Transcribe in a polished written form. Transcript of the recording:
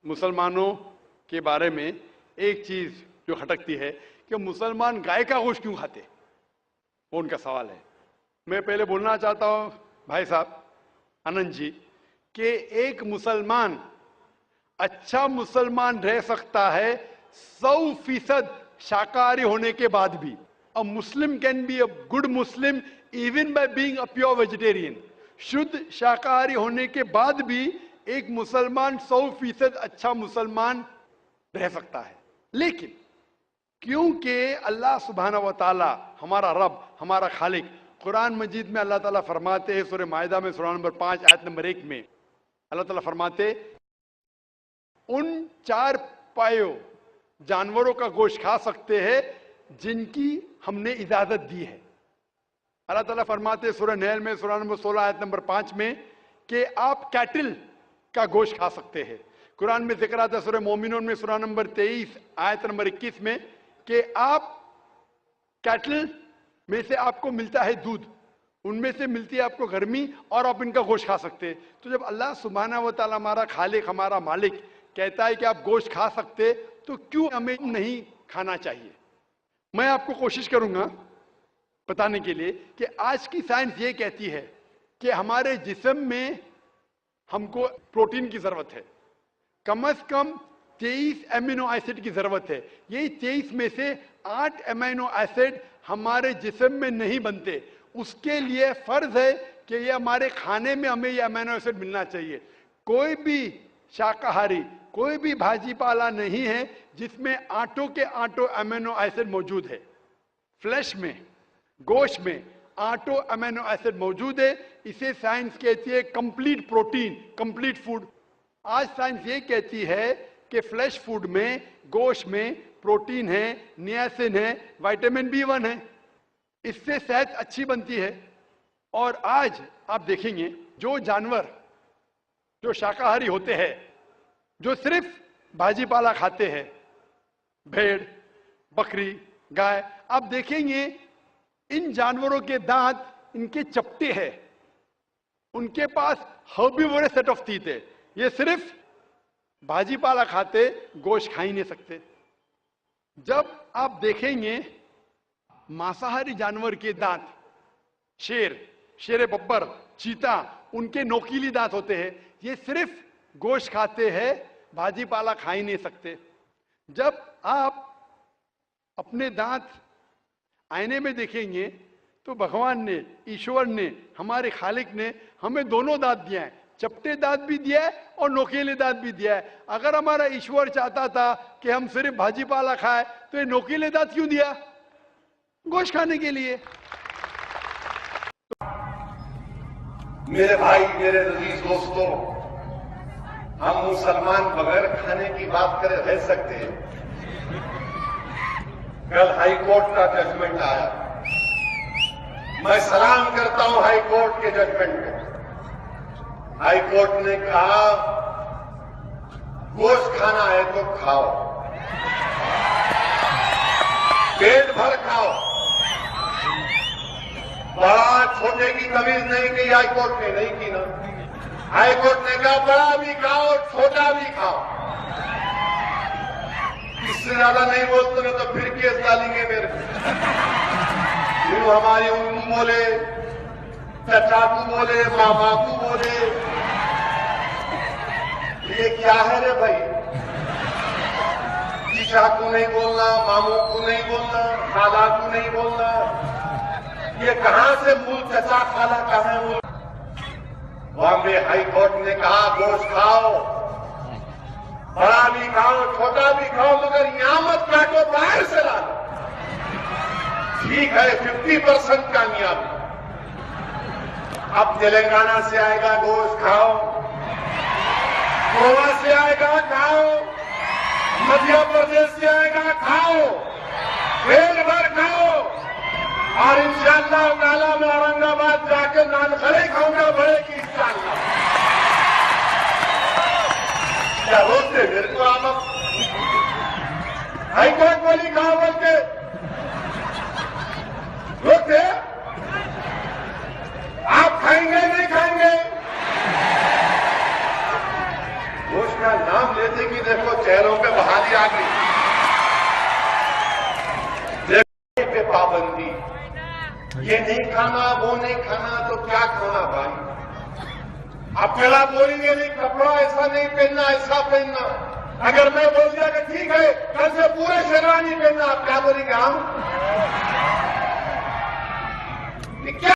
मुसलमानों के बारे में एक चीज जो खटकती है कि मुसलमान गाय का गोश्त क्यों खाते, वो उनका सवाल है। मैं पहले बोलना चाहता हूं भाई साहब आनंद जी कि एक मुसलमान अच्छा मुसलमान रह सकता है 100% शाकाहारी होने के बाद भी। A Muslim can be a good Muslim even by being a pure vegetarian. शुद्ध शाकाहारी होने के बाद भी एक मुसलमान 100% अच्छा मुसलमान रह सकता है। लेकिन क्योंकि अल्लाह सुब्हानहू व तआला हमारा रब, हमारा खालिक, कुरान मजीद में अल्लाह ताला फरमाते हैं, सूरह माइदा में सूरा नंबर 5 आयत नंबर 1 में अल्लाह ताला फरमाते, उन 4 पायों जानवरों का गोश्त खा सकते हैं जिनकी हमने इजाजत दी है। अल्लाह ताला फरमाते सूरह नहल में सूरा नंबर 16 आयत नंबर 5 में कि आप कैटल का गोश्त खा सकते हैं। कुरान में जिक्र आता है सूरह मोमिनून में सूरा नंबर 23 आयत नंबर 21 में कि आप कैटल में से आपको मिलता है दूध, उनमें से मिलती है आपको गर्मी और आप इनका गोश्त खा सकते हैं। तो जब अल्लाह सुब्हानहू व तआला हमारा खालिक, हमारा मालिक कहता है कि आप गोश्त खा सकते, तो क्यों हमें नहीं खाना चाहिए? मैं आपको कोशिश करूंगा बताने के लिए कि आज की साइंस ये कहती है कि हमारे जिस्म में हमको प्रोटीन की जरूरत है, कम से कम 23 एमिनो एसिड की जरूरत है। यही 23 में से 8 एमिनो एसिड हमारे जिस्म में नहीं बनते। उसके लिए फर्ज है कि ये हमारे खाने में हमें ये एमिनो एसिड मिलना चाहिए। कोई भी शाकाहारी, कोई भी भाजी पाला नहीं है जिसमें आटों के आटो एमिनो एसिड मौजूद है। फ्लैश में, गोश्त में आटो एमिनो एसिड मौजूद है। इसे साइंस कहती है कंप्लीट प्रोटीन, कंप्लीट फूड। आज साइंस ये कहती है कि फ्लैश फूड में, गोश्त में प्रोटीन है, नियासिन है, विटामिन B1 है, इससे सेहत अच्छी बनती है। और आज आप देखेंगे जो जानवर जो शाकाहारी होते हैं, जो सिर्फ भाजी पाला खाते हैं, भेड़, बकरी, गाय, आप देखेंगे इन जानवरों के दांत इनके चपटे हैं, उनके पास हर्बीवोरस सेट ऑफ टीथ है। ये सिर्फ भाजी पाला खाते, गोश्त खा ही नहीं सकते। जब आप देखेंगे मांसाहारी जानवर के दांत, शेर बब्बर, चीता, उनके नोकीली दांत होते हैं। ये सिर्फ गोश्त खाते हैं, भाजी पाला खा ही नहीं सकते। जब आप अपने दांत आईने में देखेंगे तो भगवान ने, ईश्वर ने, हमारे खालिक ने हमें दोनों दांत दिया है, चपटे दांत भी दिया है और नोकीले दांत भी दिया है। अगर हमारा ईश्वर चाहता था कि हम सिर्फ भाजी पाला खाए तो ये नोकीले दांत क्यों दिया? गोश्त खाने के लिए। मेरे भाई, मेरे अजीज दोस्तों, हम मुसलमान बगैर खाने की बात करें रह सकते हैं? कल हाई कोर्ट का जजमेंट आया, मैं सलाम करता हूं हाई कोर्ट के जजमेंट को। हाई कोर्ट ने कहा गोश्त खाना है तो खाओ, पेट भर खाओ। बड़ा छोटे की तमीज नहीं की हाई कोर्ट ने, नहीं की ना। हाई कोर्ट ने कहा बड़ा भी खाओ, छोटा भी खाओ। इससे ज्यादा नहीं बोलते ना तो फिर केस डालेंगे मेरे को। फिर हमारी उम्मू बोले, चाचाकू बोले, मामाकू बोले, ये क्या है रे भाई? जीजा को नहीं बोलना, मामू को नहीं बोलना, खाला को नहीं बोलना। ये कहां से मूल चचा खाला कहां है? मूल बॉम्बे हाई कोर्ट ने कहा गोश्त खाओ, बड़ा भी खाओ, छोटा भी खाओ, मगर यहां मत काटो, बाहर से ला लो। ठीक है, 50% कामयाबी। अब तेलंगाना से आएगा गोश्त खाओ, गोवा से आएगा खाओ, मध्य प्रदेश से आएगा खाओ, पेट भर खाओ। और इंशाअल्लाह ताला मैं औरंगाबाद जाकर नान खड़े खाऊंगा बड़े की इंशाअल्लाह। क्या रोकते मेरे को? आप हाई कोर्ट बोली खाओ बोल के रोकते? आप खाएंगे नहीं खाएंगे? गोश्त का नाम लेते कि देखो चेहरों पे बहाली आ गई। देखो पे पाबंदी, ये नहीं खाना वो नहीं खाना, तो क्या खाना भाई? अब पहला बोलेंगे नहीं कपड़ा ऐसा नहीं पहनना ऐसा पहनना। अगर मैं बोल दिया कि ठीक है कल से पूरे शेरवानी पहनना, आप क्या बोलेंगे? हम क्या